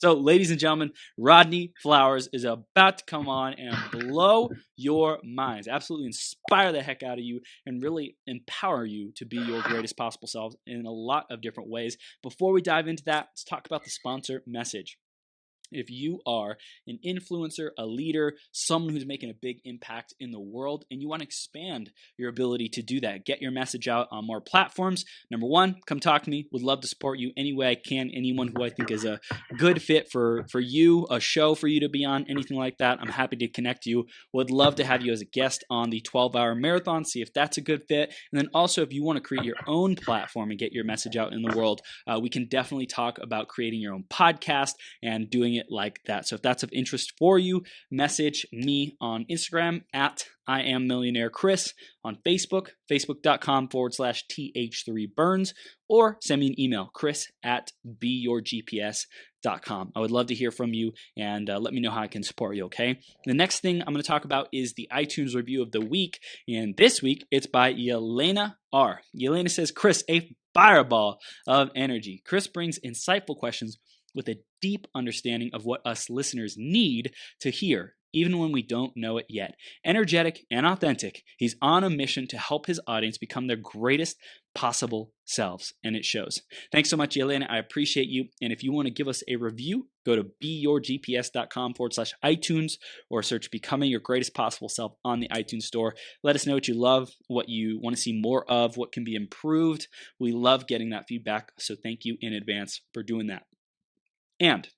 So, ladies and gentlemen, Rodney Flowers is about to come on and blow your minds, absolutely inspire the heck out of you, and really empower you to be your greatest possible self in a lot of different ways. Before we dive into that, let's talk about the sponsor message. If you are an influencer, a leader, someone who's making a big impact in the world, and you want to expand your ability to do that, get your message out on more platforms, number one, come talk to me. Would love to support you any way I can. Anyone who I think is a good fit for you, a show for you to be on, anything like that, I'm happy to connect you. Would love to have you as a guest on the 12-hour marathon, see if that's a good fit. And then also, if you want to create your own platform and get your message out in the world, we can definitely talk about creating your own podcast and doing it like that. So if that's of interest for you, message me on Instagram at I am Millionaire Chris, on Facebook, facebook.com/th3burns, or send me an email, chris@beyourgps.com. I would love to hear from you, and let me know how I can support you, okay? The next thing I'm going to talk about is the iTunes review of the week, and this week it's by Yelena R. Yelena says, Chris, a fireball of energy. Chris brings insightful questions with a deep understanding of what us listeners need to hear, even when we don't know it yet. Energetic and authentic, he's on a mission to help his audience become their greatest possible selves, and it shows. Thanks so much, Yelena. I appreciate you. And if you want to give us a review, go to beyourgps.com/iTunes or search Becoming Your Greatest Possible Self on the iTunes store. Let us know what you love, what you want to see more of, what can be improved. We love getting that feedback, so thank you in advance for doing that. And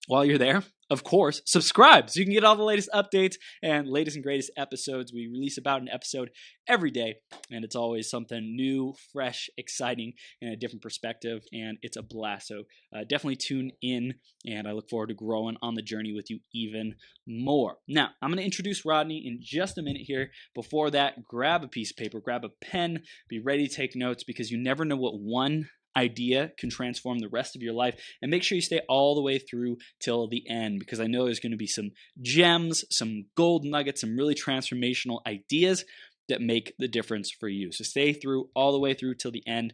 while you're there, of course, subscribe so you can get all the latest updates and latest and greatest episodes. We release about an episode every day, and it's always something new, fresh, exciting, and a different perspective, and it's a blast. So definitely tune in, and I look forward to growing on the journey with you even more. Now, I'm going to introduce Rodney in just a minute here. Before that, grab a piece of paper, grab a pen, be ready to take notes, because you never know what one idea can transform the rest of your life. And make sure you stay all the way through till the end, because I know there's going to be some gems, some gold nuggets, some really transformational ideas that make the difference for you. So stay through all the way through till the end.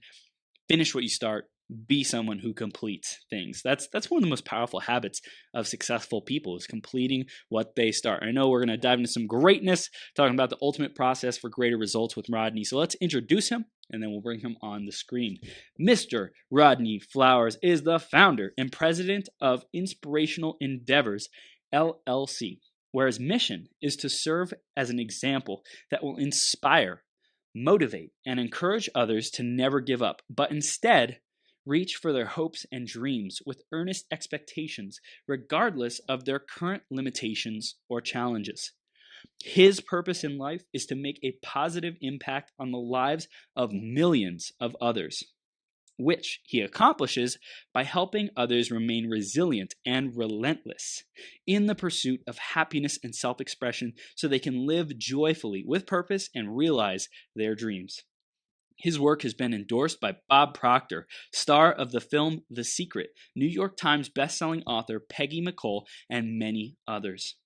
Finish what you start. Be someone who completes things. That's one of the most powerful habits of successful people, is completing what they start. I know we're going to dive into some greatness, talking about the ultimate process for greater results with Rodney. So let's introduce him, and then we'll bring him on the screen. Mr. Rodney Flowers is the founder and president of Inspirational Endeavors, LLC, where his mission is to serve as an example that will inspire, motivate, and encourage others to never give up, but instead reach for their hopes and dreams with earnest expectations, regardless of their current limitations or challenges. His purpose in life is to make a positive impact on the lives of millions of others, which he accomplishes by helping others remain resilient and relentless in the pursuit of happiness and self-expression, so they can live joyfully with purpose and realize their dreams. His work has been endorsed by Bob Proctor, star of the film The Secret, New York Times bestselling author Peggy McColl, and many others.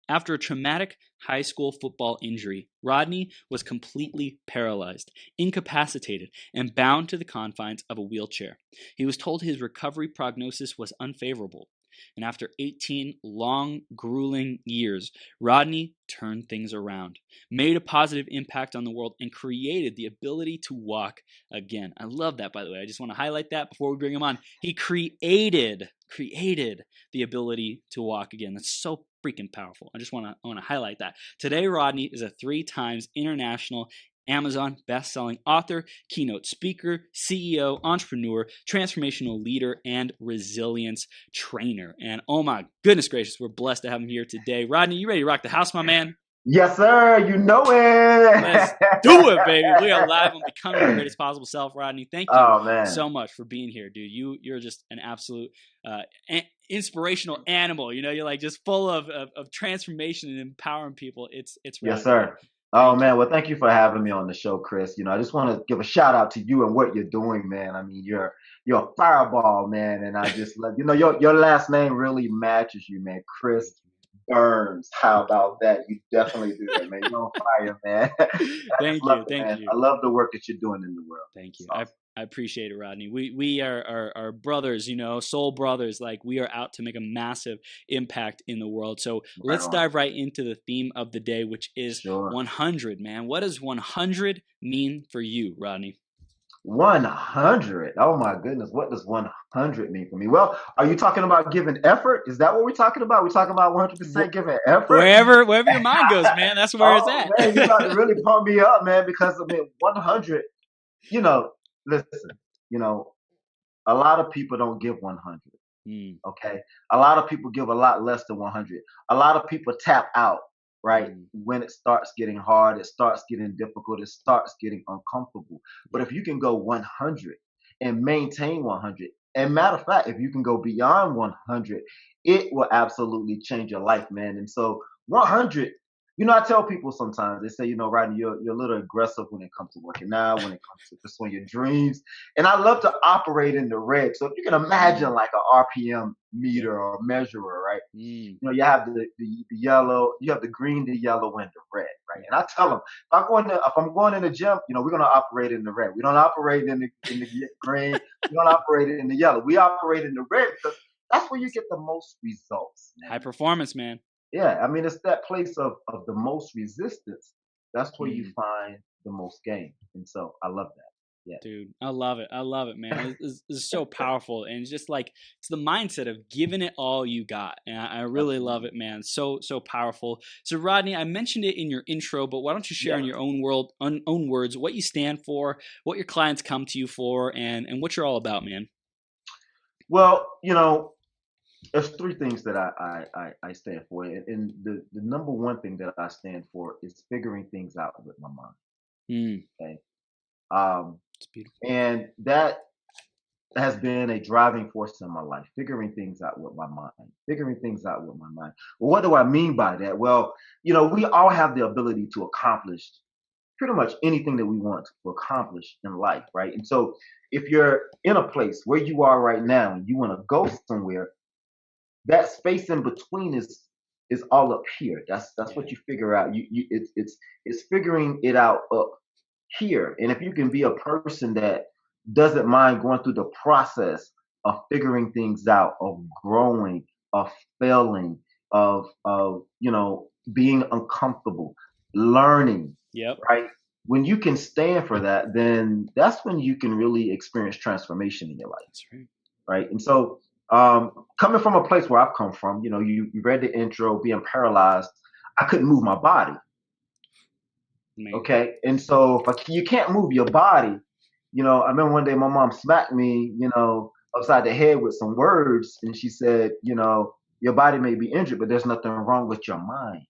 After a traumatic high school football injury, Rodney was completely paralyzed, incapacitated, and bound to the confines of a wheelchair. He was told his recovery prognosis was unfavorable. And after 18 long, grueling years, Rodney turned things around, made a positive impact on the world, and created the ability to walk again. I love that, by the way. I just want to highlight that before we bring him on. He created the ability to walk again. That's so freaking powerful. I want to highlight that. Today, Rodney is a 3 times international Amazon bestselling author, keynote speaker, CEO, entrepreneur, transformational leader, and resilience trainer. And oh my goodness gracious, we're blessed to have him here today. Rodney, you ready to rock the house, my man? Yes, sir. You know it. Let's do it, baby. We are live on Becoming Your Greatest Possible Self. Rodney, thank you so much for being here, dude. You're just an absolute inspirational animal. You know, you're like just full of transformation and empowering people. It's really yes, sir. Oh, man. Well, thank you for having me on the show, Chris. You know, I just want to give a shout out to you and what you're doing, man. I mean, you're a fireball, man. And I just love, your last name really matches you, man. Chris Burns. How about that? You definitely do that, man. You're on fire, man. Thank you. I love the work that you're doing in the world. Thank you. I appreciate it, Rodney. We are brothers, soul brothers. Like, we are out to make a massive impact in the world. So Right let's on. dive right into the theme of the day, which is Sure. 100, man. What does 100 mean for you, Rodney? 100. Oh my goodness. What does 100 mean for me? Well, are you talking about giving effort? Is that what we're talking about? We're talking about 100% giving effort? Wherever your mind goes, man, that's where it's Oh at. man, you about to really pump me up, man, because I mean, 100, you know, listen, you know, a lot of people don't give 100. Mm, Okay. A lot of people give a lot less than 100. A lot of people tap out, right? mm, When it starts getting hard, it starts getting difficult, it starts getting uncomfortable. But if you can go 100 and maintain 100, and matter of fact, if you can go beyond 100, it will absolutely change your life, man. And so 100, I tell people sometimes, they say, Rodney, you're a little aggressive when it comes to working out, when it comes to pursuing your dreams. And I love to operate in the red. So if you can imagine mm, like a RPM yep. meter or measurer, right? Mm, You have the yellow, you have the green, the yellow, and the red, right? And I tell them, if I'm going in the gym, we're gonna operate in the red. We don't operate in the green. We don't operate in the yellow. We operate in the red because that's where you get the most results, high man. performance, man. Yeah, I mean it's that place of the most resistance. That's where you Mm. find the most gain, and so I love that. Yeah. Dude, I love it. I love it, man. This is so powerful, and it's just like it's the mindset of giving it all you got, and I really love Absolutely. it, man. So powerful. So, Rodney, I mentioned it in your intro, but why don't you share Yeah. in your own words what you stand for, what your clients come to you for, and what you're all about, man. Well, there's three things that I stand for, and the number one thing that I stand for is figuring things out with my mind. Mm, Okay, um, it's beautiful. and that has been a driving force in my life. Figuring things out with my mind. Figuring things out with my mind. Well, what do I mean by that? Well, we all have the ability to accomplish pretty much anything that we want to accomplish in life, right? And so, if you're in a place where you are right now and you want to go somewhere, that space in between is all up here. That's Yeah. what you figure out. It's figuring it out up here. And if you can be a person that doesn't mind going through the process of figuring things out, of growing, of failing, of being uncomfortable, learning, Yep. right? When you can stand for that, then that's when you can really experience transformation in your life, That's right, right? And so, coming from a place where I've come from, you read the intro, being paralyzed, I couldn't move my body. man. Okay, and so if you can't move your body, I remember one day my mom smacked me, upside the head with some words, and she said, your body may be injured, but there's nothing wrong with your mind,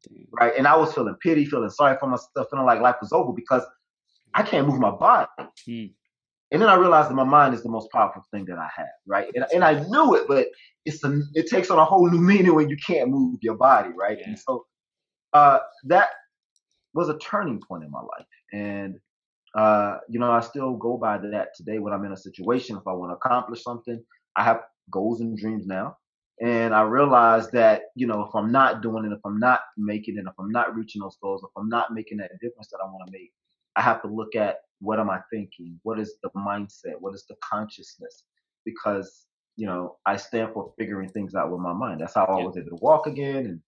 Damn. right? And I was feeling pity, feeling sorry for myself, feeling like life was over because I can't move my body. Mm, And then I realized that my mind is the most powerful thing that I have, right? that's And right. I knew it, but it takes on a whole new meaning when you can't move your body, right? And Yeah. so that was a turning point in my life. And I still go by that today when I'm in a situation. If I want to accomplish something, I have goals and dreams now. And I realize that, if I'm not doing it, if I'm not making it, if I'm not reaching those goals, if I'm not making that difference that I want to make, I have to look at what am I thinking? What is the mindset? What is the consciousness? Because, I stand for figuring things out with my mind. That's how I Yep. was able to walk again.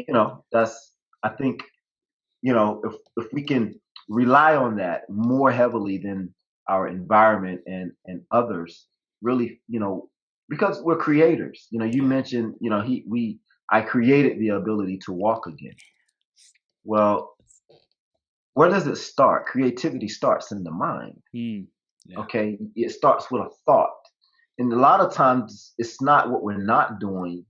And, that's, I think, if we can rely on that more heavily than our environment and others, really, because we're creators. You Yeah. mentioned, I created the ability to walk again. Well, where does it start? Creativity starts in the mind. Mm, yeah. Okay, it starts with a thought, and a lot of times it's not what we're not doing.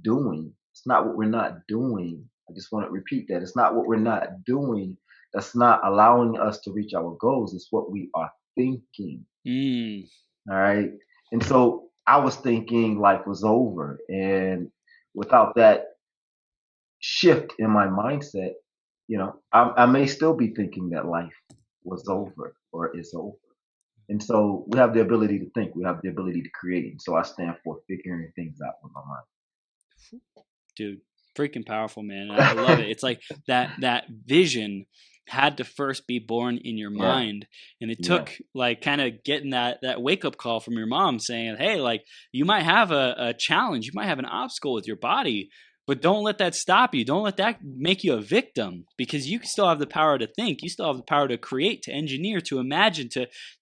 It's not what we're not doing. I just want to repeat that. It's not what we're not doing that's not allowing us to reach our goals. It's what we are thinking. Mm, All right. And so I was thinking life was over. And without that shift in my mindset, I may still be thinking that life was over or is over. And so we have the ability to think, we have the ability to create. And so I stand for figuring things out with my dude, freaking powerful, man. I love it. mind. It's like that vision had to first be born in your Yeah. mind. And it Yeah. took like kind of getting that wake up call from your mom saying, hey, like you might have a challenge, you might have an obstacle with your body, but don't let that stop you. Don't let that make you a victim, because you still have the power to think. You still have the power to create, to engineer, to imagine,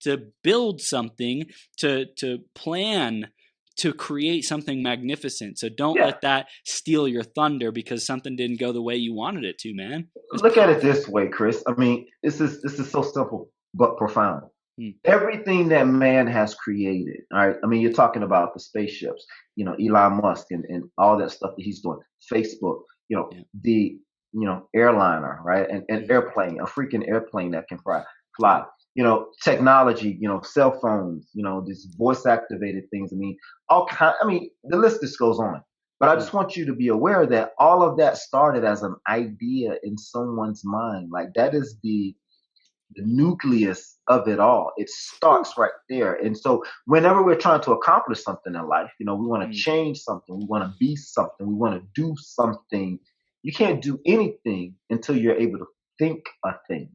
to build something, to plan, to create something magnificent. So don't Yeah. let that steal your thunder because something didn't go the way you wanted it to, man. It's Look at it powerful. this way, Chris. I mean, this is so simple but profound. Mm, Everything that man has created, all right. I mean, you're talking about the spaceships, Elon Musk and all that stuff that he's doing, Facebook, yeah. the airliner, right? And Mm, airplane, a freaking airplane that can fly. Technology, cell phones, these voice activated things. I mean, the list just goes on. But I mm, just want you to be aware that all of that started as an idea in someone's mind. Like that is the nucleus of it all. It whew, starts right there. And so whenever we're trying to accomplish something in life, we want to mm, change something, we want to be something, we want to do something. You can't do anything until you're able to think a thing,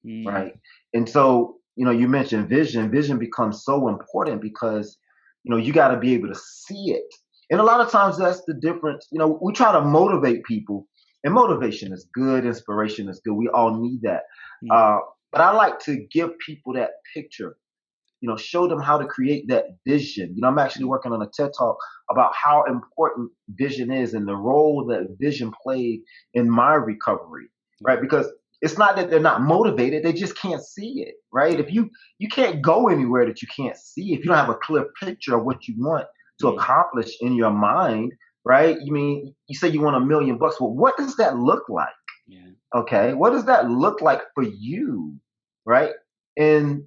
mm, right? And so, you mentioned vision. Vision becomes so important because, you got to be able to see it. And a lot of times that's the difference. We try to motivate people, and motivation is good, inspiration is good. We all need that. mm, Uh, but I like to give people that picture, show them how to create that vision. I'm actually mm, working on a TED talk about how important vision is and the role that vision played in my recovery, yeah, right? Because it's not that they're not motivated, they just can't see it, right? If yeah, you can't go anywhere that you can't see, if you don't have a clear picture of what you want to mm, accomplish in your mind, right? You mean you say you want $1 million. Well, what does that look like? yeah, Okay. What does that look like for you? Right. And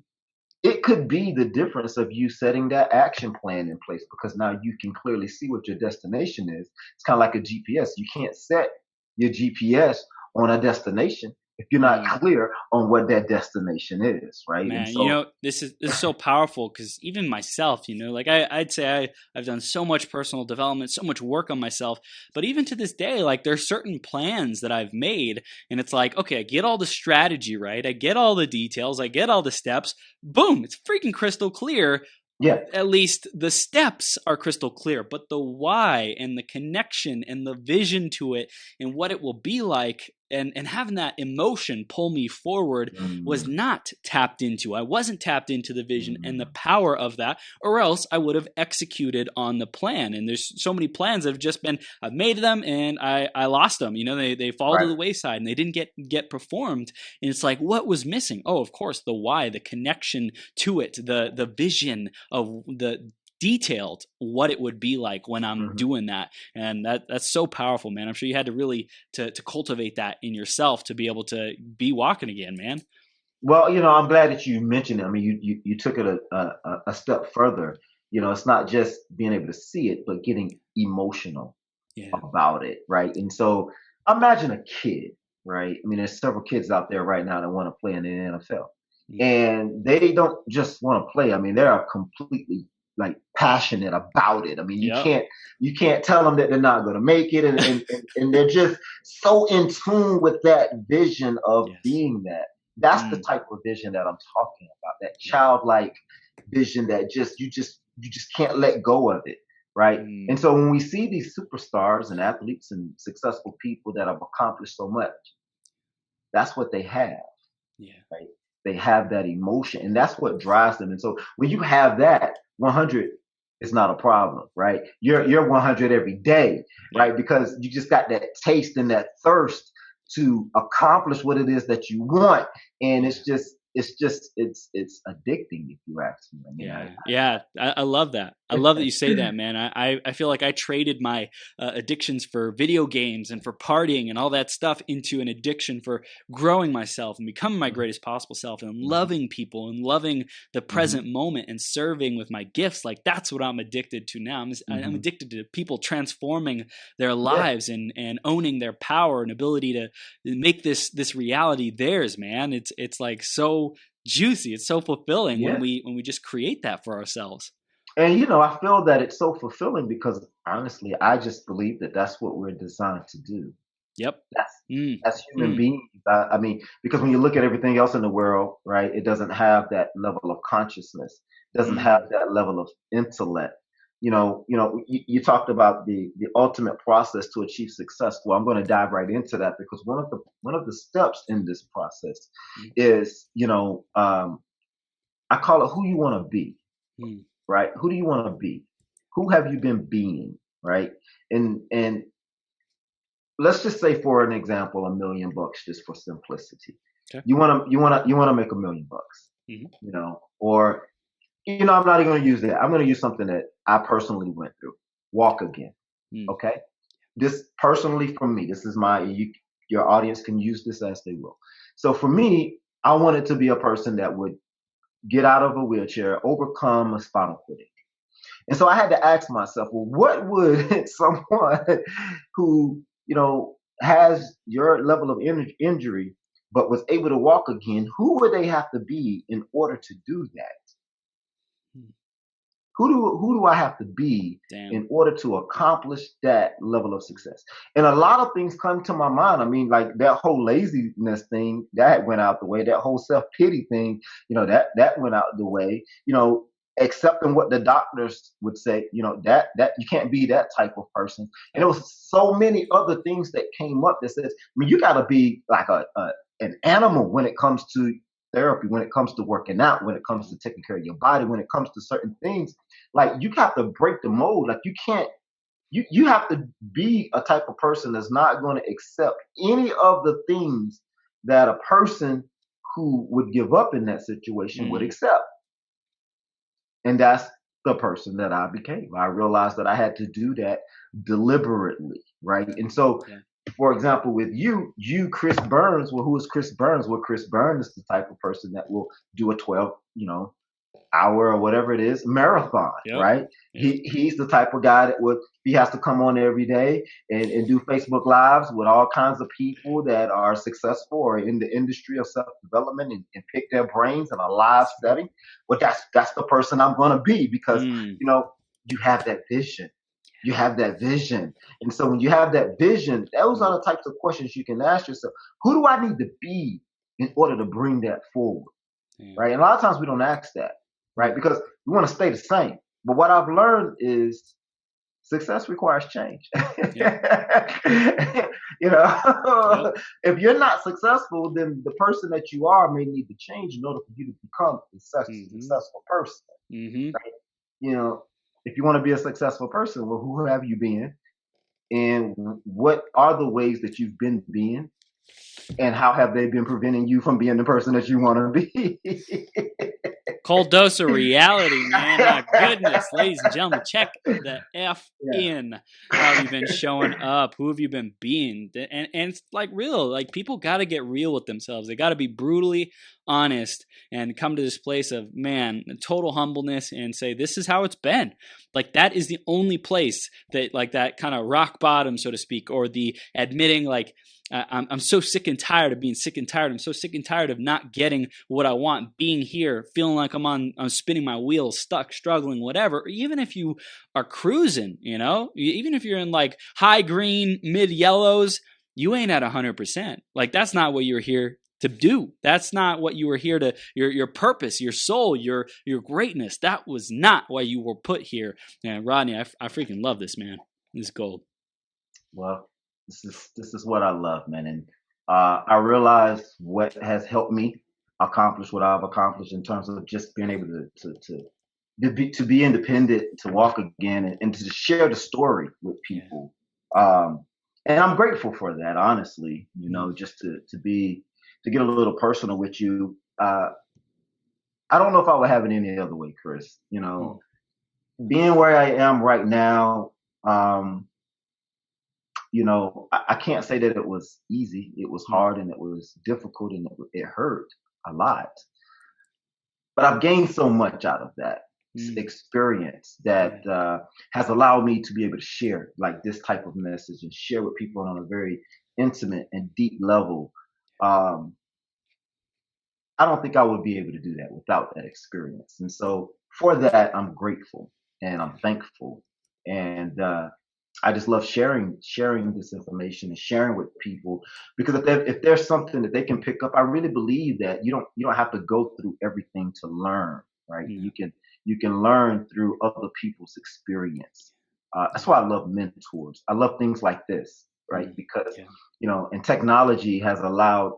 it could be the difference of you setting that action plan in place because now you can clearly see what your destination is. It's kind of like a GPS. You can't set your GPS on a destination if you're not mm. clear on what that destination is, right? And Man, so, this is so powerful because even myself, like I'd say I've done so much personal development, so much work on myself, but even to this day, like there's certain plans that I've made, and it's like, okay, I get all the strategy right, I get all the details, I get all the steps, boom, it's freaking crystal clear. yeah. At least the steps are crystal clear, but the why and the connection and the vision to it and what it will be like, and having that emotion pull me forward was Mm, not tapped into. I wasn't tapped into the vision and the mm, power of that, or else I would have executed on the plan. And there's so many plans that have just been, I've made them and I lost them. They fall to right. the wayside and they didn't get performed. And it's like, what was missing? Oh, of course, the why, the connection to it, the vision of the detailed what it would be like when I'm Hmm. doing that. And that's so powerful, man. I'm sure you had to really to cultivate that in yourself to be able to be walking again, man. Well, I'm glad that you mentioned it. I mean, you took it a step further. It's not just being able to see it, but getting emotional Yeah. about it, right? And so imagine a kid, right? I mean, there's several kids out there right now that want to play in the NFL, Mm. and they don't just want to play. I mean, they are completely like passionate about it. I mean, you Yep. can't tell them that they're not going to make it, and they're just so in tune with that vision of Yes. being that. That's the Mm. type of vision that I'm talking about. That Yeah. childlike vision that you just can't let go of it, right? And Mm. so when we see these superstars and athletes and successful people that have accomplished so much, that's what they have, Yeah. right? They have that emotion, and that's what drives them. And so when you have that, 100 is not a problem, right? Yeah. You're 100 every day, Yeah. right? Because you just got that taste and that thirst to accomplish what it is that you want, and Yeah. it's addicting if you ask me. I mean, Yeah, yeah, I love that. I love that you say that, man. I feel like I traded my addictions for video games and for partying and all that stuff into an addiction for growing myself and becoming my greatest possible self and Mhm, loving people and loving the mhm, present moment and serving with my gifts. Like that's what I'm addicted to now. I'm mhm. addicted to people transforming their Yeah, lives and owning their power and ability to make this reality theirs, man. It's like so juicy. It's so fulfilling when yeah. we just create that for ourselves. And I feel that it's so fulfilling because honestly, I just believe that that's what we're designed to do. Yep. That's Mm. that's human Mm. beings. I mean, because when you look at everything else in the world, right, it doesn't have that level of consciousness, doesn't have Mm. that level of intellect. You talked about the ultimate process to achieve success. Well, I'm going to dive right into that because one of the steps in this process Mm. is, I call it who you want to be, Mm. right? Who do you want to be? Who have you been being, right? And let's just say, for an example, $1 million, just for simplicity. Okay. You want to make $1 million, Mm-hmm. or I'm not even going to use that. I'm going to use something that I personally went through. Walk again. Mm. Okay. This personally for me, this is your audience can use this as they will. So for me, I wanted to be a person that would get out of a wheelchair, overcome a spinal cord injury. And so I had to ask myself, well, what would someone who, has your level of injury, but was able to walk again, who would they have to be in order to do that? Mm. Who do I have to be Damn. in order to accomplish that level of success? And a lot of things come to my mind. I mean, like that whole laziness thing that went out the way. That whole self pity thing, that went out the way. Accepting what the doctors would say, that you can't be that type of person. And there was so many other things that came up that says, I mean, you got to be like an animal when it comes to therapy, when it comes to working out, when it comes to taking care of your body, when it comes to certain things. Like, you have to break the mold. Like, you can't, you have to be a type of person that's not going to accept any of the things that a person who would give up in that situation would Mm. accept. And that's the person that I became. I realized that I had to do that deliberately, right? And so, Yeah. for example, with Chris Burns, well, who is Chris Burns? Well, Chris Burns is the type of person that will do a 12, hour or whatever it is marathon, Yep. right? Yep. He's the type of guy that he has to come on every day and do Facebook lives with all kinds of people that are successful or in the industry of self development, and pick their brains in a live setting. Well, that's the person I'm going to be, because Mm. you have that vision. You have that vision. And so when you have that vision, those are the types of questions you can ask yourself. Who do I need to be in order to bring that forward? Yeah. Right? And a lot of times we don't ask that, right? Mm. Because we want to stay the same. But what I've learned is success requires change. Yep. Yep. If you're not successful, then the person that you are may need to change in order for you to become a Mm-hmm. successful person. Mm-hmm. You know, if you want to be a successful person, well, who have you been? And what are the ways that you've been being? And how have they been preventing you from being the person that you want to be? Cold dose of reality, man. Goodness, ladies and gentlemen, check the F Yeah. in. How have you been showing up? Who have you been being? And it's like real. Like, people got to get real with themselves. They got to be brutally honest and come to this place of, man, total humbleness, and say, this is how it's been. Like, that is the only place that, like, that kind of rock bottom, so to speak, or the admitting, like, I'm so sick and tired of being sick and tired. I'm so sick and tired of not getting what I want, being here, feeling like I'm spinning my wheels, stuck, struggling, whatever. Or even if you are cruising, even if you're in like high green, mid yellows, you ain't at 100%. Like, that's not what you're here to do. That's not what you were here to, your purpose, your soul, your greatness. That was not why you were put here. And Rodney, I freaking love this, man. This is gold. Well, this is what I love, man, and I realize what has helped me accomplish what I've accomplished in terms of just being able to be independent, to walk again, and to share the story with Yeah. people. And I'm grateful for that, honestly. Just to get a little personal with you. I don't know if I would have it any other way, Chris. Mm. Being where I am right now. I can't say that it was easy. It was Mm. hard, and it was difficult, and it hurt a lot. But I've gained so much out of that Mm. experience that has allowed me to be able to share like this type of message and share with people on a very intimate and deep level. Um, I don't think I would be able to do that without that experience. And so for that, I'm grateful and I'm thankful. And I just love sharing this information and sharing with people because if there's something that they can pick up, I really believe that you don't have to go through everything to learn, right? Yeah. You can learn through other people's experience. That's Yeah. why I love mentors. I love things like this, right? Mm. Because Yeah. and technology has allowed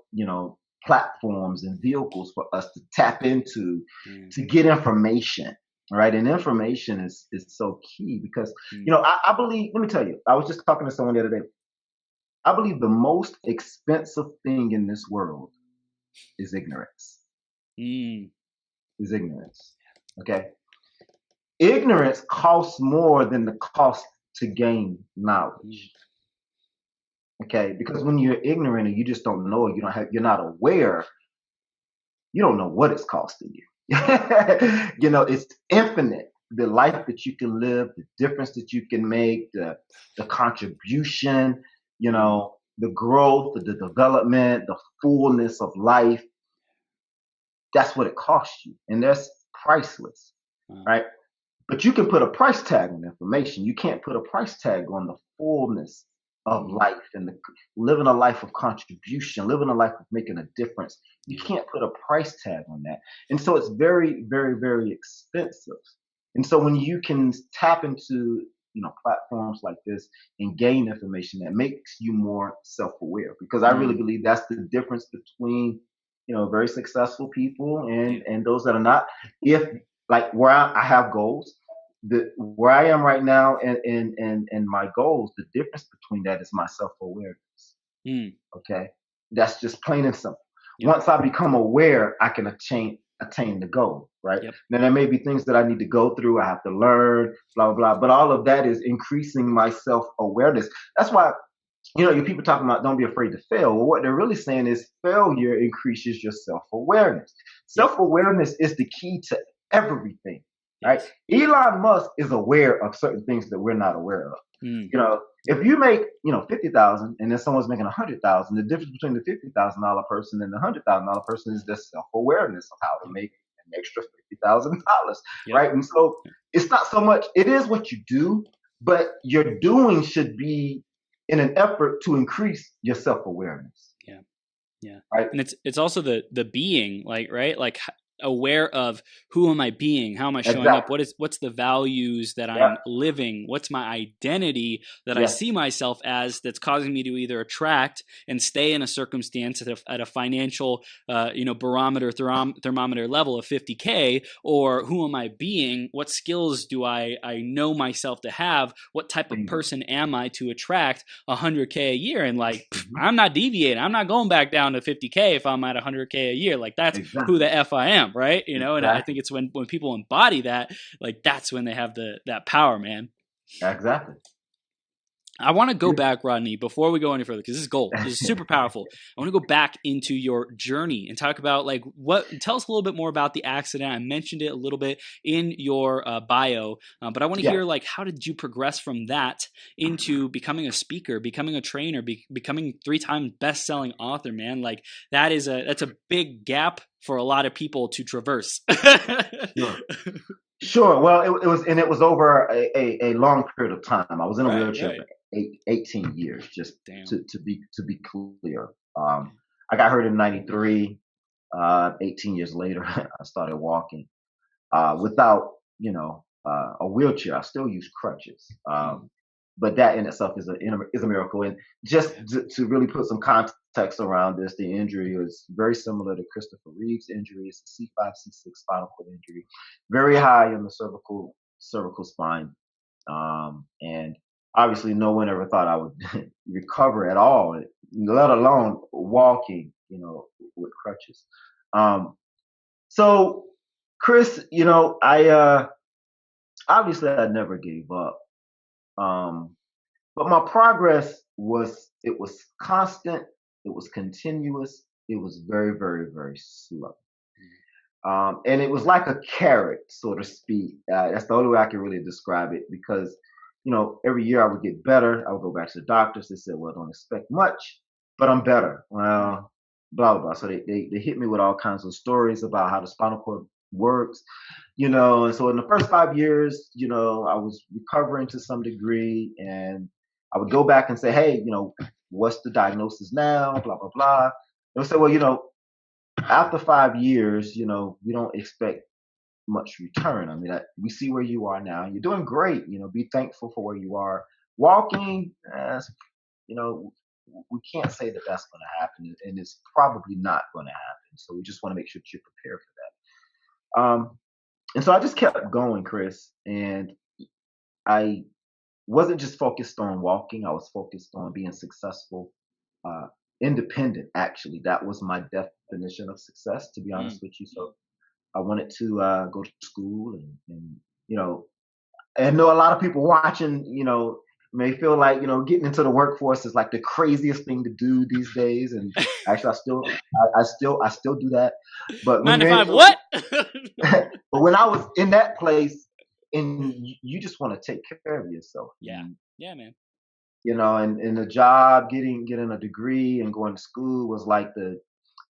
platforms and vehicles for us to tap into Yeah. to get information, right? And information is so key because Mm. I believe, let me tell you, I was just talking to someone the other day. I believe the most expensive thing in this world is ignorance. Mm. Is ignorance. Okay. Ignorance costs more than the cost to gain Mm. knowledge. Okay. Because when you're ignorant and you just don't know, you're not aware, you don't know what it's costing you. It's infinite. The life that you can live, the difference that you can make, the contribution, Mm. the growth, the development, the fullness of life. That's what it costs you. And that's priceless, Wow. right? But you can put a price tag on information. You can't put a price tag on the fullness of Mm. life and living a life of contribution, living a life of making a difference. You Yeah. can't put a price tag on that. And so it's very, very, very expensive. And so when you can tap into, platforms like this and gain information that makes you more self-aware, because I really Mm. believe that's the difference between, very successful people Yeah. and those that are not. If like where I have goals, where I am right now and my goals, the difference between that is my self awareness. Mm. Okay, that's just plain and simple. Yep. Once I become aware, I can attain the goal. Right Yep. now, there may be things that I need to go through. I have to learn, blah blah blah. But all of that is increasing my self awareness. That's why your people talking about don't be afraid to fail. Well, what they're really saying is failure increases your self awareness. Yep. Self awareness is the key to everything, right? Yes. Elon Musk is aware of certain things that we're not aware of. Mm. If you make 50,000 and then someone's making 100,000, the difference between the $50,000 person and the $100,000 person is their self awareness of how to Yep. make an extra $50,000, Yep. right? And so it's not so much. It is what you do, but your doing should be in an effort to increase your self awareness, Yeah. Yeah. right? And it's also the being, like, right? Like, aware of who am I being? How am I showing up? Exactly. What's the values that Yeah. I'm living? What's my identity that I Yes. see myself as, that's causing me to either attract and stay in a circumstance at a financial barometer thermometer level of 50K, or who am I being? What skills do I know myself to have? What type of Bingo. person am I to attract 100K a year? And like, Mm-hmm. I'm not deviating. I'm not going back down to 50K if I'm at 100K a year. Like, that's who Exactly. the F I am, right? And I think Exactly. it's when people embody that, like, that's when they have that power, man. Exactly. I want to go back, Rodney, before we go any further, because this is gold. This is super powerful. I want to go back into your journey and talk about, like, tell us a little bit more about the accident. I mentioned it a little bit in your bio, but I want to Yeah. hear, like, how did you progress from that into becoming a speaker, becoming a trainer, becoming 3-time best-selling author, man? Like, that's a big gap for a lot of people to traverse. Sure. Sure. Well, it was over a long period of time. I was in a Right, wheelchair right. for 18 years, just Damn. to be clear. I got hurt in '93. 18 years later, I started walking without, a wheelchair. I still use crutches. Mm. But that in itself is a miracle. And just Yeah. to really put some context around this, the injury is very similar to Christopher Reeve's injury. It's a C5, C6 spinal cord injury, very high in the cervical spine, and obviously no one ever thought I would recover at all, let alone walking, with crutches. So, Chris, I obviously I never gave up. Um, but my progress was constant, it was continuous, it was very, very, very slow. And it was like a carrot, so to speak. That's the only way I can really describe it because, every year I would get better. I would go back to the doctors. They said, well, don't expect much, but I'm better. Mm. Well, blah, blah, blah. So they hit me with all kinds of stories about how the spinal cord works, and so in the first 5 years, I was recovering to some degree, and I would go back and say, hey, what's the diagnosis now? Blah, blah, blah. They'll say, well, after 5 years, we don't expect much return. I mean, we see where you are now. You're doing great. Be thankful for where you are. Walking, you know, we can't say that that's going to happen, and it's probably not going to happen. So we just want to make sure that you're prepared for that. And so I just kept going, Chris, and I wasn't just focused on walking. I was focused on being successful, uh, independent. Actually, that was my definition of success, to be honest Mm. with you. So I wanted to go to school, and you know, and know a lot of people watching, may feel like getting into the workforce is like the craziest thing to do these days. And actually, I still do that. But when Nine to you're in, five, what? but when I was in that place, and you just want to take care of yourself, Yeah. Yeah, man. and the job, getting a degree and going to school was like the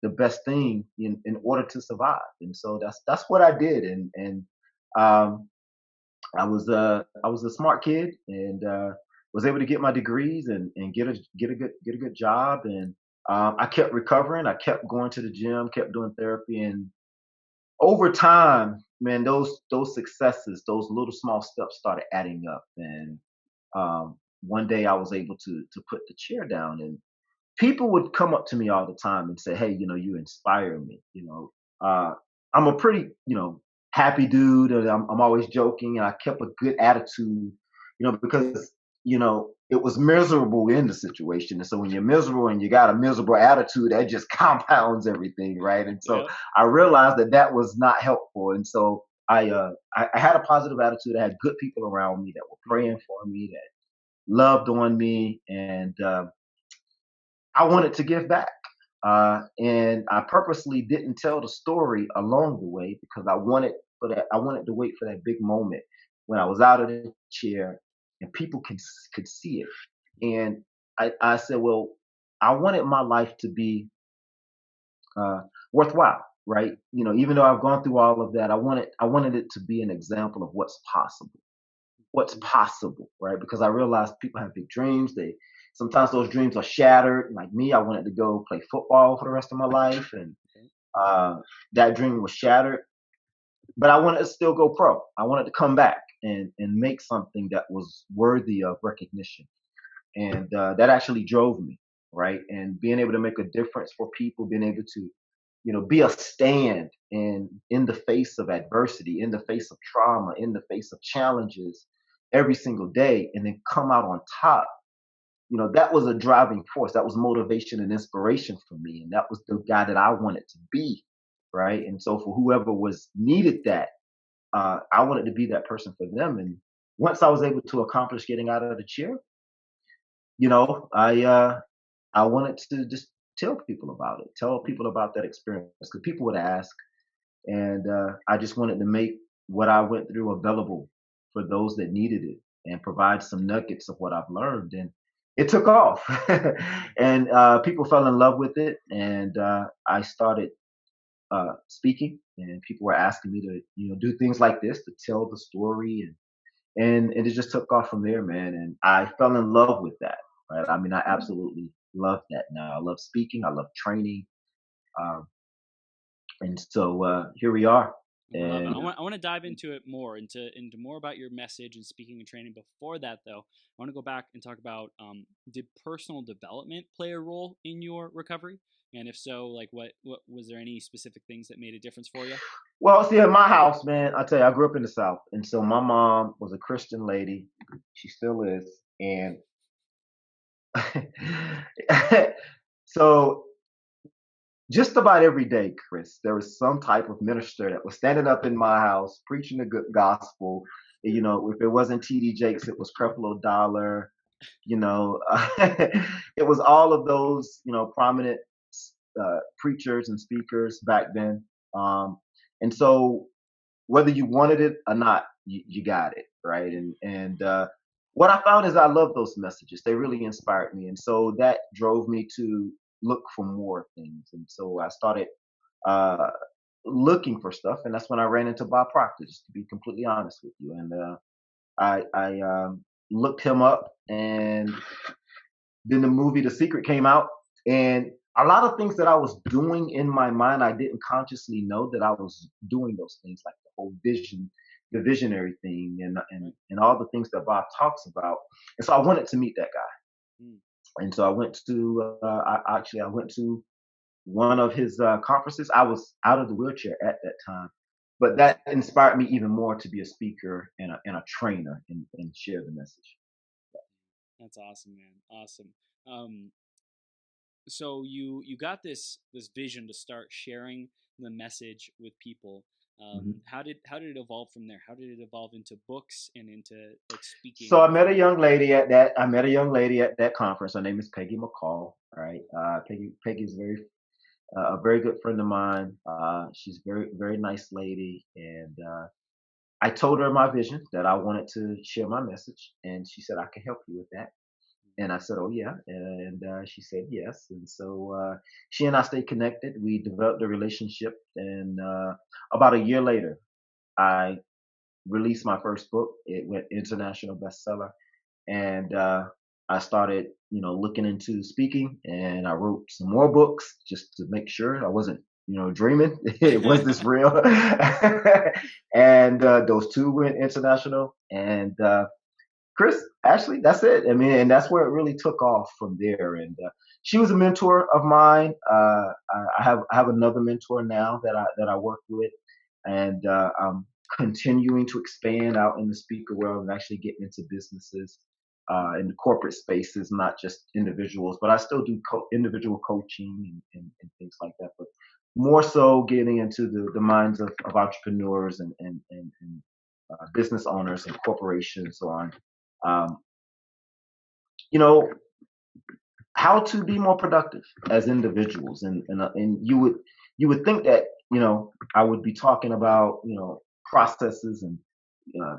best thing in order to survive. And so that's what I did. And um, I was a smart kid, and was able to get my degrees, and get a good job. And I kept recovering. I kept going to the gym, kept doing therapy, and over time, man, those successes, those little small steps started adding up. And one day I was able to put the chair down, and people would come up to me all the time and say, "Hey, you inspire me." I'm a pretty, happy dude, and I'm always joking, and I kept a good attitude, because it was miserable in the situation, and so when you're miserable and you got a miserable attitude, that just compounds everything, right? And so Yep. I realized that was not helpful, and so I had a positive attitude. I had good people around me that were praying for me, that loved on me, and I wanted to give back. And I purposely didn't tell the story along the way because I wanted to wait for that big moment when I was out of the chair and people could see it. And I said, well, I wanted my life to be uh, worthwhile, right? Even though I've gone through all of that, I wanted it to be an example of what's possible, right? Because I realized people have big dreams. They sometimes those dreams are shattered. Like me, I wanted to go play football for the rest of my life, and uh, that dream was shattered. But I wanted to still go pro. I wanted to come back and make something that was worthy of recognition, and that actually drove me, right? And being able to make a difference for people, being able to be a stand in the face of adversity, in the face of trauma, in the face of challenges every single day, and then come out on top. That was a driving force. That was motivation and inspiration for me, and that was the guy that I wanted to be, right? And so for whoever was needed that, I wanted to be that person for them. And once I was able to accomplish getting out of the chair, I wanted to just tell people about it, tell people about that experience, because people would ask, and I just wanted to make what I went through available for those that needed it, and provide some nuggets of what I've learned. And it took off, and people fell in love with it, and I started speaking, and people were asking me to do things like this, to tell the story, and it just took off from there, man. And I fell in love with that. Right? I mean, I absolutely love that now. I love speaking. I love training. Um, and so here we are. I love it. And I want to dive into it more, into more about your message and speaking and training. Before that, though, I want to go back and talk about did personal development play a role in your recovery? And if so, like what was there any specific things that made a difference for you? well, see, in my house, man, I tell you, I grew up in the South, and so my mom was a Christian lady. She still is, and so just about every day, Chris, there was some type of minister that was standing up in my house preaching the good gospel. If it wasn't TD Jakes, it was Creflo Dollar. You know, it was all of those, prominent preachers and speakers back then. And so whether you wanted it or not, you got it, right? And what I found is I love those messages. They really inspired me, and so that drove me to look for more things. And so I started. Uh, looking for stuff, and that's when I ran into Bob Proctor. Just to be completely honest with you, and I looked him up, and then the movie The Secret came out, and a lot of things that I was doing in my mind, I didn't consciously know that I was doing those things, like the whole vision, the visionary thing, Right. and all the things that Bob talks about. And so I wanted to meet that guy. Mm. And so I went to, I went to one of his conferences. I was out of the wheelchair at that time, but that inspired me even more to be a speaker and a trainer and share the message. That's awesome, man. Awesome. Um, so you got this vision to start sharing the message with people. Mhm. How did it evolve from there? How did it evolve into books and into like speaking So I met from a there? young lady at that. I met a young lady at that conference. Her name is Peggy McColl. Right. Peggy is a very good friend of mine. She's very nice lady, and I told her my vision that I wanted to share my message, and she said I can help you with that. And I said, oh yeah, and she said yes, and so she and I stayed connected. We developed a relationship, and about a year later, I released my first book. It went international bestseller, and I started, looking into speaking, and I wrote some more books just to make sure I wasn't, dreaming. Was this real? And those two went international, and Chris, actually, that's it. I mean, and that's where it really took off from there. And she was a mentor of mine. I have another mentor now that I work with, and I'm continuing to expand out in the speaker world and actually getting into businesses in the corporate spaces, not just individuals, but I still do individual coaching and things like that. But more so getting into the minds of entrepreneurs and business owners and corporations on, um, you know, how to be more productive as individuals. And you would think that, I would be talking about, processes and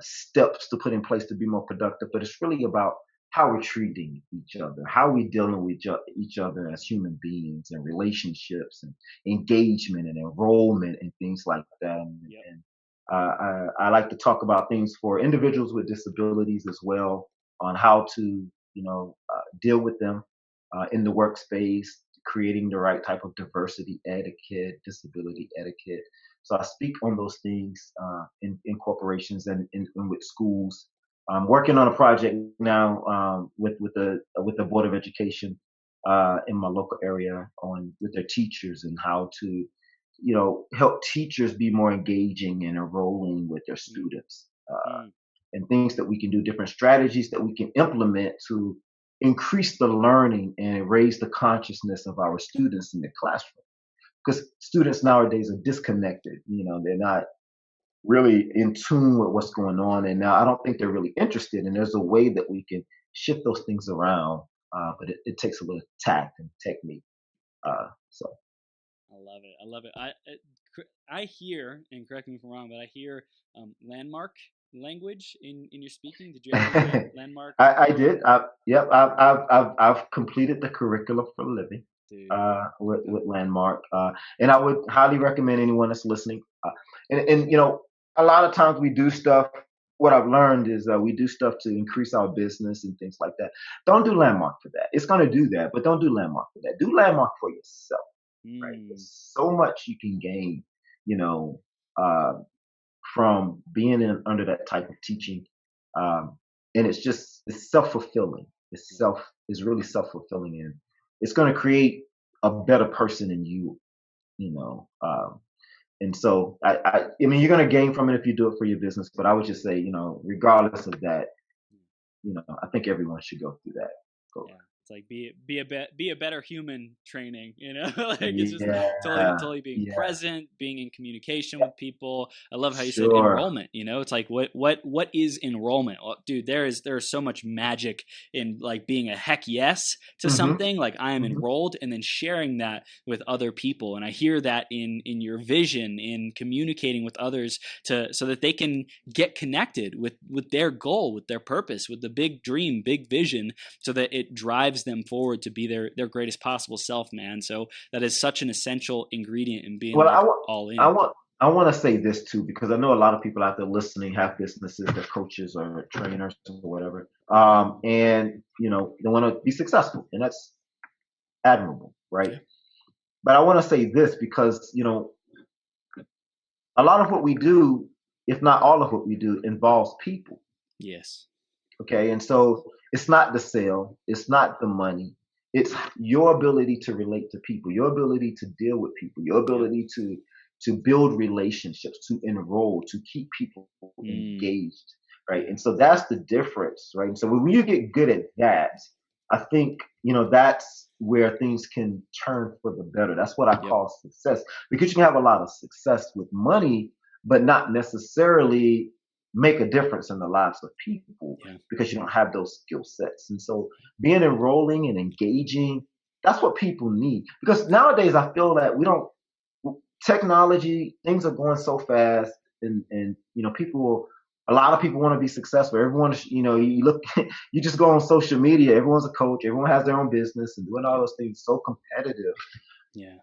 steps to put in place to be more productive, but it's really about how we're treating each other, how we're dealing with each other as human beings, and relationships and engagement and enrollment and things like that. Yep. And I like to talk about things for individuals with disabilities as well, on how to, deal with them in the workspace, creating the right type of diversity etiquette, disability etiquette. So I speak on those things in corporations and with schools. I'm working on a project now with the Board of Education in my local area on with their teachers, and how to, help teachers be more engaging and enrolling with their Mm, students, mm, and things that we can do, different strategies that we can implement to increase the learning and raise the consciousness of our students in the classroom. Because students nowadays are disconnected. They're not really in tune with what's going on. And now I don't think they're really interested. And there's a way that we can shift those things around. But it takes a little tact and technique. So I love it. I love it. I hear, and correct me if I'm wrong, but I hear landmark language in your speaking. Did you ever get I, landmark? I did. Yep. I've completed the curriculum for a living Dude, with Landmark, and I would highly recommend anyone that's listening. And a lot of times we do stuff. What I've learned is we do stuff to increase our business and things like that. Don't do Landmark for that. It's going to do that, but don't do Landmark for that. Do Landmark for yourself, right? mm, There's so much you can gain, you know, uh, from being under that type of teaching. Um, and it's self-fulfilling. yeah, It's really self-fulfilling, and it's going to create a better person in you, you know. And so I mean, you're going to gain from it if you do it for your business, but I would just say, regardless of that, I think everyone should go through that yeah. program. It's like be a better human training. Like it's just Yeah, totally being yeah, present, being in communication with people. I love how you said sure. enrollment. It's like what is enrollment? Well, dude, there is so much magic in like being a heck yes to Hmm. something. Like I am Hmm. enrolled, and then sharing that with other people. And I hear that in your vision, in communicating with others to so that they can get connected with their goal, with their purpose, with the big dream, big vision, so that it drives drives them forward to be their greatest possible self, man. So that is such an essential ingredient in being Well, like all I in. want I want to say this too because I know a lot of people out there listening have businesses, they're coaches or trainers or whatever, and they want to be successful, and that's admirable, right? Yeah. But I want to say this because a lot of what we do, if not all of what we do, involves people. Yes. Okay. And so it's not the sale, it's not the money, it's your ability to relate to people, your ability to deal with people, your Yeah. ability to build relationships, to enroll, to keep people engaged. Right. And so that's the difference. Right. And so when you get good at that, I think, that's where things can turn for the better. That's what I Yep. call success because you can have a lot of success with money, but not necessarily make a difference in the lives of people Yeah. because you don't have those skill sets. And so being enrolling and engaging, that's what people need. Because nowadays I feel that we don't technology, things are going so fast and people a lot of people want to be successful. Everyone, you look, you just go on social media. Everyone's a coach. Everyone has their own business and doing all those things. So competitive. Yeah.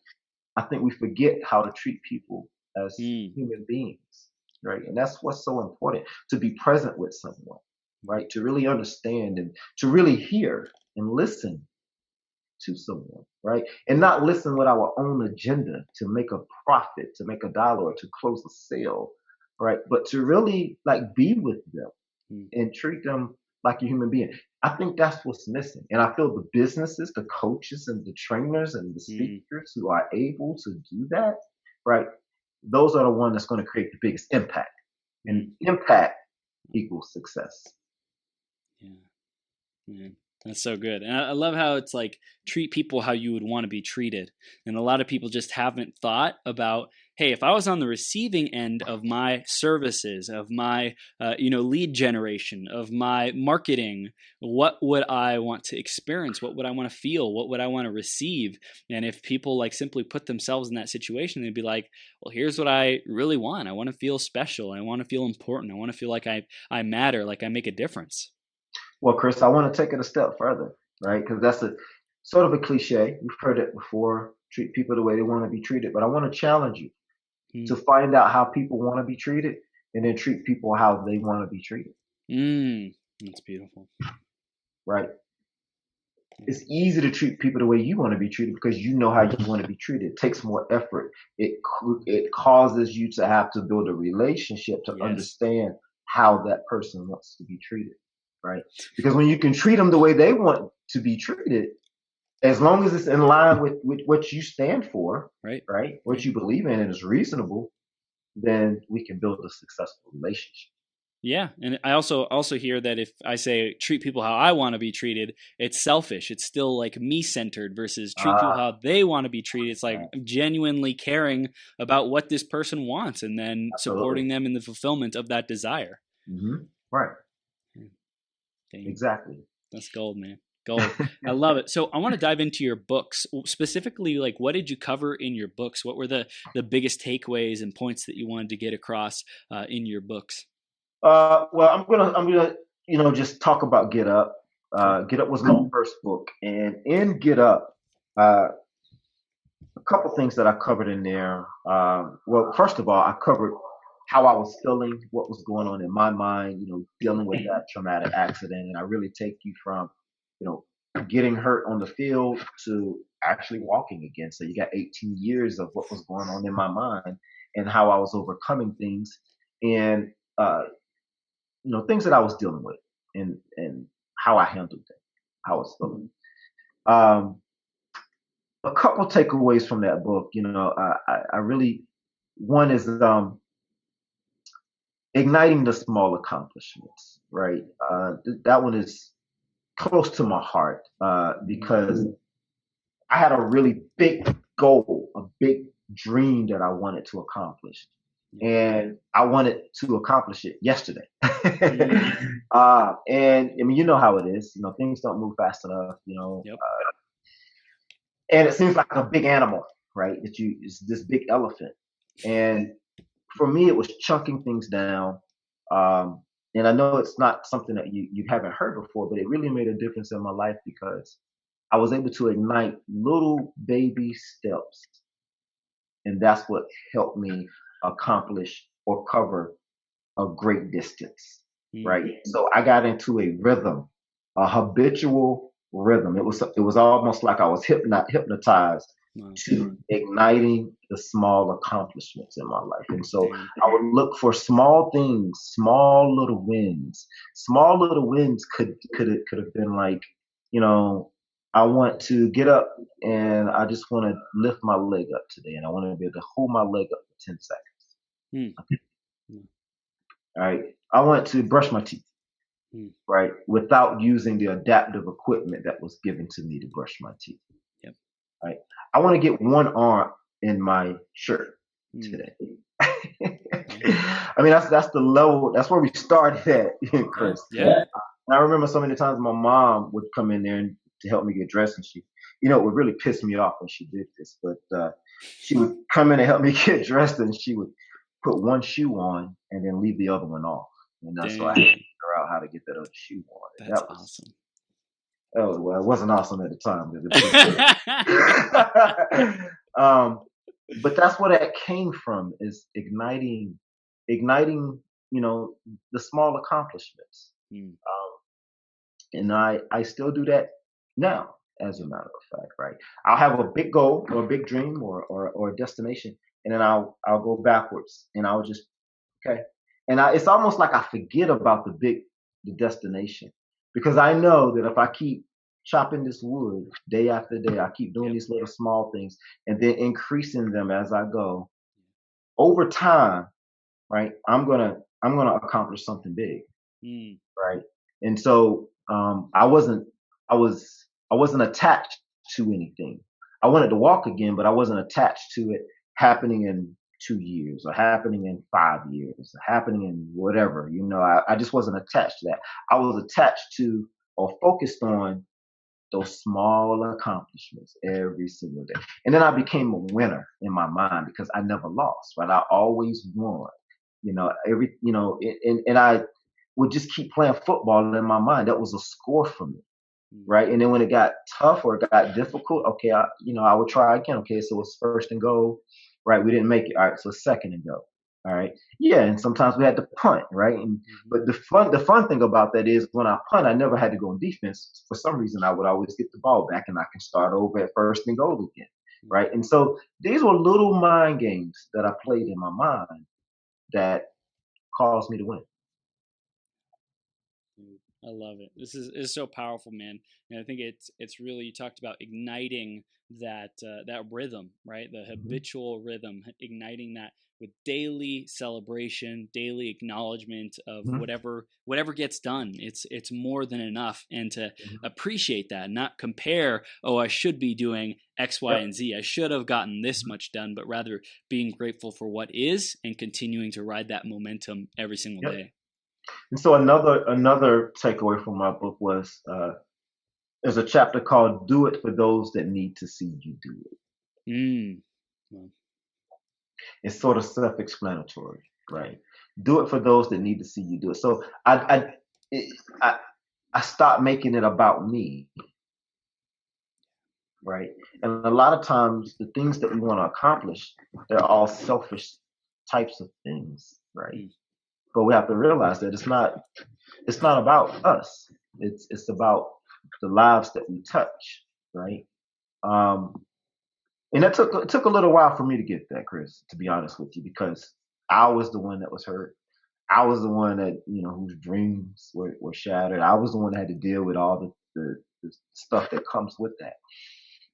I think we forget how to treat people as human beings, right? And that's what's so important to be present with someone, right? To really understand and to really hear and listen to someone, right? And not listen with our own agenda to make a profit, to make a dollar, or to close a sale, right? But to really like be with them and treat them like a human being. I think that's what's missing. And I feel the businesses, the coaches and the trainers and the speakers who are able to do that, right? Those are the ones that's going to create the biggest impact. And impact equals success. Yeah. Yeah. That's so good. And I love how it's like treat people how you would want to be treated. And a lot of people just haven't thought about, hey, if I was on the receiving end of my services, of my, lead generation, of my marketing, what would I want to experience? What would I want to feel? What would I want to receive? And if people like simply put themselves in that situation, they'd be like, well, here's what I really want. I want to feel special. I want to feel important. I want to feel like I matter, like I make a difference. Well, Chris, I want to take it a step further, right? Because that's a sort of a cliche. You've heard it before. Treat people the way they want to be treated. But I want to challenge you to find out how people want to be treated and then treat people how they want to be treated. That's beautiful. Right? It's easy to treat people the way you want to be treated because you know how you want to be treated. It takes more effort. It causes you to have to build a relationship to understand how that person wants to be treated. Right? Because when you can treat them the way they want to be treated, as long as it's in line with what you stand for, right? What you believe in and is reasonable, then we can build a successful relationship. Yeah, and I also hear that if I say treat people how I want to be treated, it's selfish. It's still like me centered versus treat people how they want to be treated. It's like genuinely caring about what this person wants and then supporting them in the fulfillment of that desire. Right. Dang. Exactly. That's gold, man. Gold. I love it. So I want to dive into your books. Specifically, like what did you cover in your books? What were the biggest takeaways and points that you wanted to get across in your books? Well, I'm gonna just talk about Get Up. Get Up was my first book, and in Get Up, a couple things that I covered in there. Well, first of all, I covered how I was feeling, what was going on in my mind, dealing with that traumatic accident, and I really take you from, getting hurt on the field to actually walking again. So you got 18 years of what was going on in my mind and how I was overcoming things, and things that I was dealing with, and how I handled them, how I was feeling. A couple takeaways from that book, I really one is igniting the small accomplishments, right? That one is close to my heart because I had a really big goal, a big dream that I wanted to accomplish. And I wanted to accomplish it yesterday. And I mean, you know how it is. Things don't move fast enough. And it seems like a big animal, right? It's this big elephant. And for me, it was chunking things down. And I know it's not something that you haven't heard before, but it really made a difference in my life because I was able to ignite little baby steps. And that's what helped me accomplish or cover a great distance, right? So I got into a rhythm, a habitual rhythm. It was almost like I was hypnotized to igniting the small accomplishments in my life. And so I would look for small things, small little wins. Small little wins could have been like, you know, I want to get up and I just want to lift my leg up today, and I want to be able to hold my leg up for 10 seconds. All right. I want to brush my teeth, right, without using the adaptive equipment that was given to me to brush my teeth. Yep. Right. I want to get one arm in my shirt today. I mean, that's the level. That's where we started at, Chris. Yeah. And I remember so many times my mom would come in there and to help me get dressed, and she, it would really piss me off when she did this, but she would come in and help me get dressed, and she would put one shoe on and then leave the other one off. And so I had to figure out how to get that other shoe on. And That's awesome. Well, it wasn't awesome at the time. But that's where that came from, is igniting, the small accomplishments. And I still do that now, as a matter of fact, right? I'll have a big goal or a big dream or a destination, and then I'll go backwards, and I'll just, okay. And it's almost like I forget about the destination, because I know that if I keep chopping this wood day after day, I keep doing these little small things and then increasing them as I go, over time, right, I'm gonna accomplish something big, right? And so I wasn't attached to anything. I wanted to walk again, but I wasn't attached to it happening in 2 years or happening in 5 years or happening in whatever. I just wasn't attached to that. I was attached to or focused on those small accomplishments every single day. And then I became a winner in my mind because I never lost, right? I always won. And I would just keep playing football in my mind. That was a score for me, right? And then when it got tough or it got difficult, okay, I would try again. Okay, so it's first and goal, right? We didn't make it. All right, so second and go. All right, yeah, and sometimes we had to punt, right? But the fun thing about that is when I punt, I never had to go on defense. For some reason, I would always get the ball back, and I can start over at first and goal again, right? And so these were little mind games that I played in my mind that caused me to win. I love it. This is so powerful, man. And I think it's really, you talked about igniting that rhythm, right? The habitual rhythm, igniting that with daily celebration, daily acknowledgement of whatever gets done. It's more than enough, and to appreciate that, not compare, oh, I should be doing X, Y, and Z. I should have gotten this much done, but rather being grateful for what is and continuing to ride that momentum every single day. And so another takeaway from my book was there's a chapter called "Do It for Those That Need to See You Do It." Well, it's sort of self-explanatory, right? Do it for those that need to see you do it. So I stopped making it about me, right? And a lot of times the things that we want to accomplish, they're all selfish types of things, right? But we have to realize that it's not about us. It's about the lives that we touch, right? And it took a little while for me to get that, Chris, to be honest with you, because I was the one that was hurt. I was the one that, whose dreams were shattered. I was the one that had to deal with all the stuff that comes with that.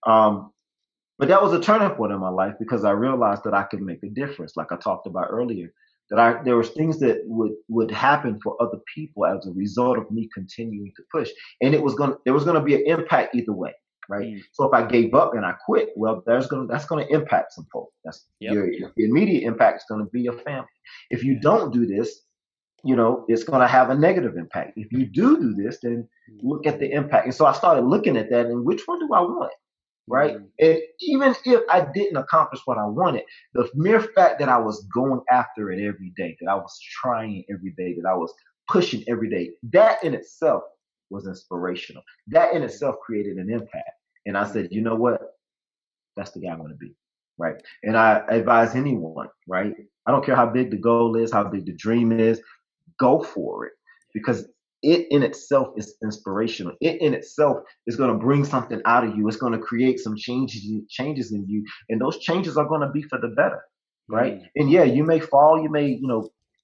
But that was a turning point in my life, because I realized that I could make a difference, like I talked about earlier. That there was things that would happen for other people as a result of me continuing to push, and there was gonna be an impact either way, right? So if I gave up and I quit, well, that's gonna impact some folks. That's your immediate impact is gonna be your family. If you don't do this, it's gonna have a negative impact. If you do this, then look at the impact. And so I started looking at that, and which one do I want? Right? And even if I didn't accomplish what I wanted, the mere fact that I was going after it every day, that I was trying every day, that I was pushing every day, that in itself was inspirational. That in itself created an impact. And I said, you know what? That's the guy I want to be. Right. And I advise anyone, right? I don't care how big the goal is, how big the dream is, go for it, because it in itself is inspirational. It in itself is going to bring something out of you. It's going to create some changes in you, and those changes are going to be for the better, right? And yeah, you may fall, you may,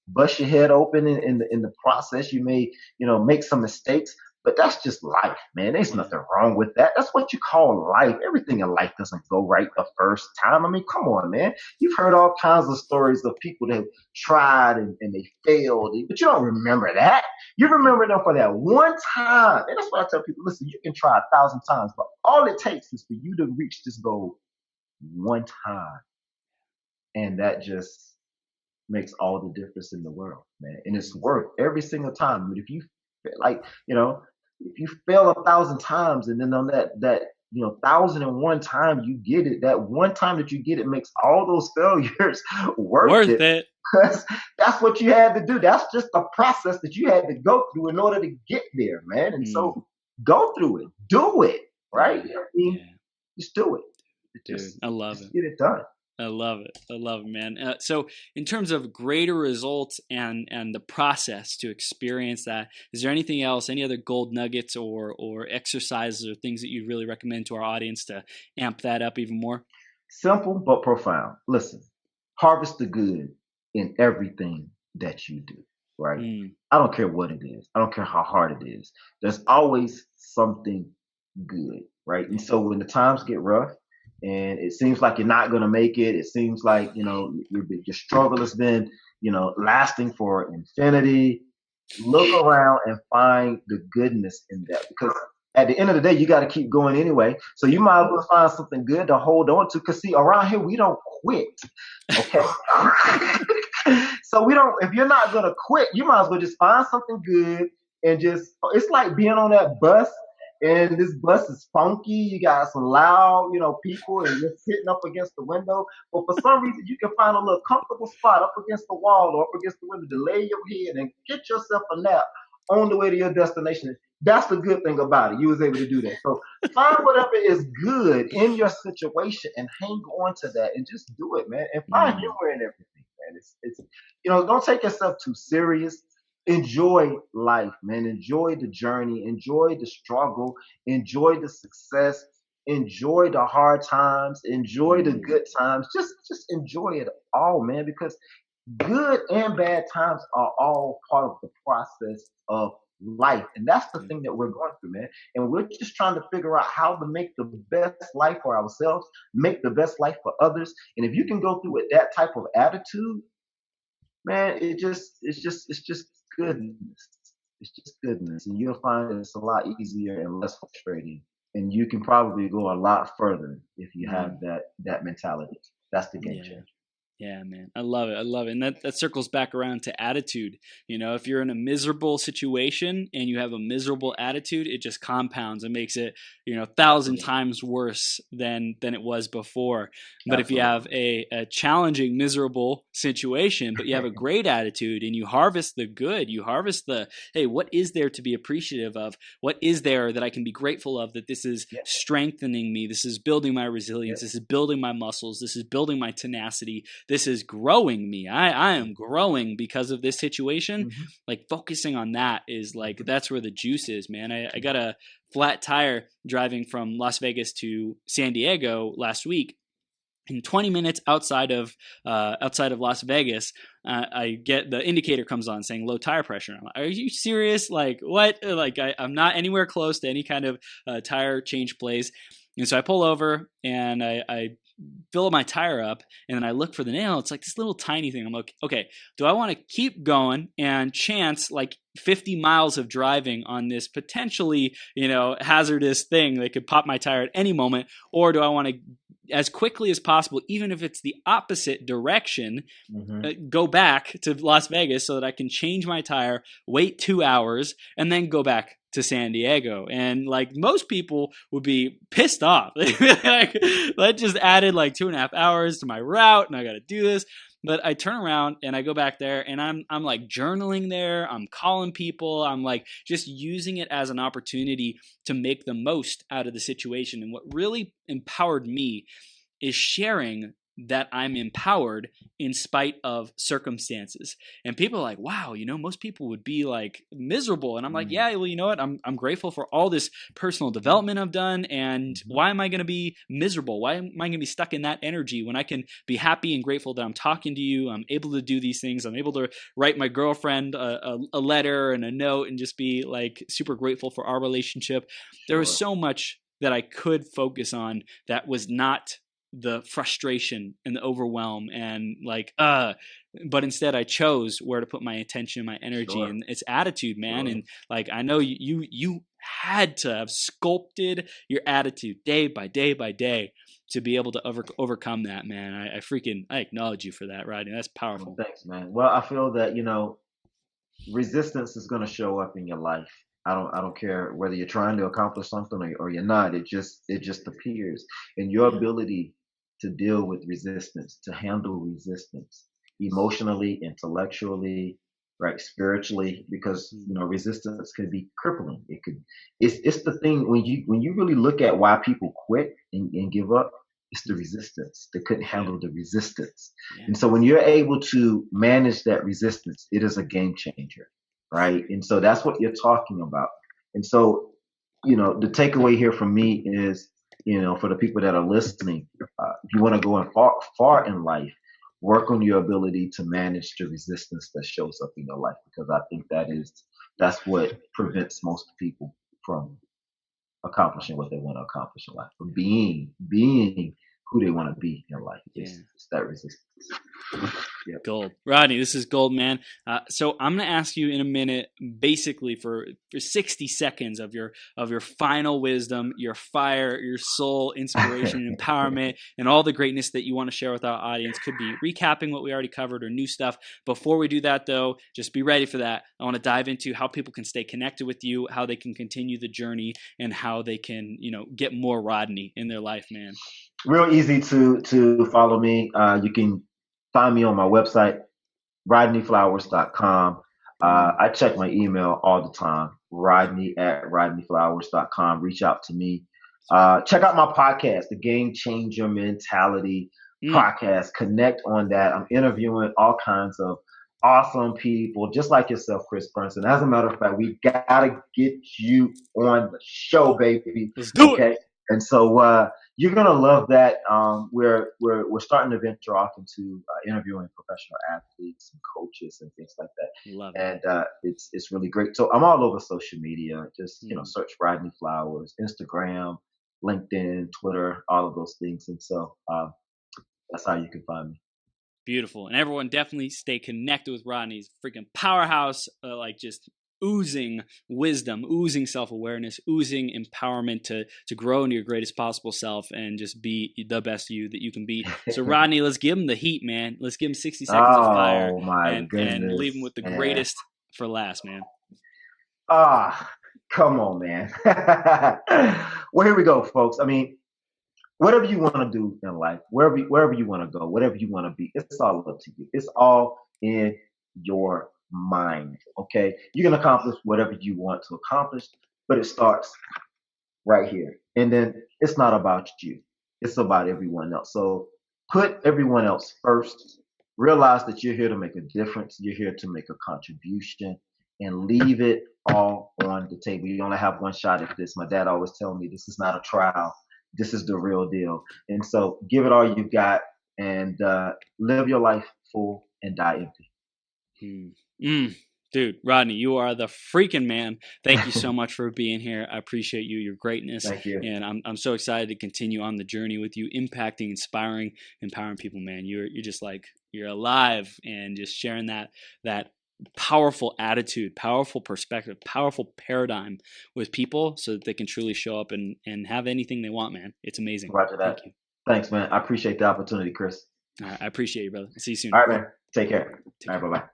bust your head open in the process. You may, make some mistakes, but that's just life, man. There's nothing wrong with that. That's what you call life. Everything in life doesn't go right the first time. I mean, come on, man. You've heard all kinds of stories of people that have tried and they failed, but you don't remember that. You remember them for that one time. And that's what I tell people. Listen, you can try 1,000 times, but all it takes is for you to reach this goal one time. And that just makes all the difference in the world, man. And it's worth every single time. But if you like, if you fail 1,000 times and then on that 1,001 time you get it, that one time that you get it makes all those failures worth it. Because that's what you had to do. That's just a process that you had to go through in order to get there, man. And so go through it, do it, right? I mean, just do it. Dude, I love it. Get it done. I love it. I love it, man. So in terms of greater results and the process to experience that, is there anything else, any other gold nuggets or exercises or things that you'd really recommend to our audience to amp that up even more? Simple but profound. Listen, harvest the good in everything that you do, right? I don't care what it is. I don't care how hard it is. There's always something good, right? And so when the times get rough, and it seems like you're not going to make it. It seems like, your struggle has been, lasting for infinity. Look around and find the goodness in that, because at the end of the day, you got to keep going anyway. So you might as well find something good to hold on to. Because see, around here, we don't quit. Okay. So if you're not going to quit, you might as well just find something good and it's like being on that bus. And this bus is funky. You got some loud, people, and you're sitting up against the window. But for some reason, you can find a little comfortable spot up against the wall or up against the window to lay your head and get yourself a nap on the way to your destination. That's the good thing about it. You was able to do that. So find whatever is good in your situation and hang on to that and just do it, man. And find humor in everything, man. It's don't take yourself too serious. Enjoy life, man. Enjoy the journey. Enjoy the struggle. Enjoy the success. Enjoy the hard times. Enjoy the good times. Just enjoy it all, man, because good and bad times are all part of the process of life. And that's the thing that we're going through, man. And we're just trying to figure out how to make the best life for ourselves, make the best life for others. And if you can go through with that type of attitude, man, it's just goodness. It's just goodness. And you'll find it's a lot easier and less frustrating. And you can probably go a lot further if you have that mentality. That's the game changer. Yeah, man. I love it. I love it. And that circles back around to attitude. If you're in a miserable situation and you have a miserable attitude, it just compounds and makes it, 1,000 times worse than it was before. But if you have a challenging, miserable situation, but you have a great attitude and you harvest the good, you harvest hey, what is there to be appreciative of? What is there that I can be grateful of, that this is strengthening me? This is building my resilience. This is building my muscles. This is building my tenacity. This is growing me. I am growing because of this situation. Like focusing on that is that's where the juice is, man. I got a flat tire driving from Las Vegas to San Diego last week. In 20 minutes outside of Las Vegas, I get the indicator comes on saying low tire pressure. I'm like, are you serious? Like what? Like I'm not anywhere close to any kind of tire change place. And so I pull over and I fill my tire up, and then I look for the nail. It's like this little tiny thing. I'm like, okay, do I want to keep going and chance 50 miles of driving on this potentially, hazardous thing that could pop my tire at any moment? Or do I want to, as quickly as possible, even if it's the opposite direction, go back to Las Vegas so that I can change my tire, wait 2 hours, and then go back to San Diego? And most people would be pissed off. That just added 2.5 hours to my route, and I got to do this. But I turn around and I go back there and I'm like journaling there. I'm calling people. I'm like just using it as an opportunity to make the most out of the situation. And what really empowered me is sharing that I'm empowered in spite of circumstances. And people are like, wow, most people would be like miserable. And I'm like, yeah, well, you know what? I'm grateful for all this personal development I've done. And why am I going to be miserable? Why am I going to be stuck in that energy when I can be happy and grateful that I'm talking to you? I'm able to do these things. I'm able to write my girlfriend a letter and a note and just be like super grateful for our relationship. There was so much that I could focus on that was not the frustration and the overwhelm and but instead I chose where to put my attention, my energy, and it's attitude, man. And like, I know you had to have sculpted your attitude day by day by day to be able to overcome that, man. I acknowledge you for that, Rodney. That's powerful. Well, thanks, man. Well, I feel that, resistance is going to show up in your life. I don't care whether you're trying to accomplish something or you're not. It just appears. And your ability to deal with resistance, to handle resistance emotionally, intellectually, right, spiritually, because resistance can be crippling. It's the thing when you really look at why people quit and give up. It's the resistance. They couldn't handle the resistance. And so when you're able to manage that resistance, it is a game changer, right? And so that's what you're talking about. And so, the takeaway here from me is, for the people that are listening, if you want to go in far in life, work on your ability to manage the resistance that shows up in your life, because I think that's what prevents most people from accomplishing what they want to accomplish in life, from being who they want to be in life. It's that resistance. Yep. Gold. Rodney, this is gold, man. So I'm going to ask you in a minute, basically for 60 seconds of your final wisdom, your fire, your soul, inspiration, and empowerment, and all the greatness that you want to share with our audience. Could be recapping what we already covered or new stuff. Before we do that, though, just be ready for that. I want to dive into how people can stay connected with you, how they can continue the journey, and how they can, get more Rodney in their life, man. Real easy to follow me. You can find me on my website, rodneyflowers.com. I check my email all the time, rodney@rodneyflowers.com. Reach out to me. Check out my podcast, the Game Changer Mentality podcast. Connect on that. I'm interviewing all kinds of awesome people, just like yourself, Chris Brunson. As a matter of fact, we gotta get you on the show, baby. Let's do it. And so you're gonna love that. We're starting to venture off into interviewing professional athletes and coaches and things like that. Love it. And it's really great. So I'm all over social media. Just search Rodney Flowers, Instagram, LinkedIn, Twitter, all of those things. And so that's how you can find me. Beautiful. And everyone definitely stay connected with Rodney. He's a freaking powerhouse, just oozing wisdom, oozing self-awareness, oozing empowerment to grow into your greatest possible self and just be the best you that you can be. So Rodney, let's give him the heat, man. Let's give him 60 seconds of fire and leave him with the greatest for last, man. Come on, man. Well, here we go, folks. I mean, whatever you want to do in life, wherever you want to go, whatever you want to be, it's all up to you. It's all in your mind. Okay, you can accomplish whatever you want to accomplish, but it starts right here. And then it's not about you, it's about everyone else. So put everyone else first. Realize that you're here to make a difference, you're here to make a contribution, and leave it all on the table. You only have one shot at this. My dad always tells me this is not a trial, this is the real deal. And so give it all you got and live your life full and die empty. Dude, Rodney, you are the freaking man. Thank you so much for being here. I appreciate you, your greatness. Thank you. And I'm so excited to continue on the journey with you, impacting, inspiring, empowering people, man. You're just like, you're alive and just sharing that powerful attitude, powerful perspective, powerful paradigm with people so that they can truly show up and have anything they want, man. It's amazing. Roger that. Thank you. Thanks, man. I appreciate the opportunity, Chris. All right, I appreciate you, brother. I'll see you soon. All right, man. Take care. All right, bye-bye.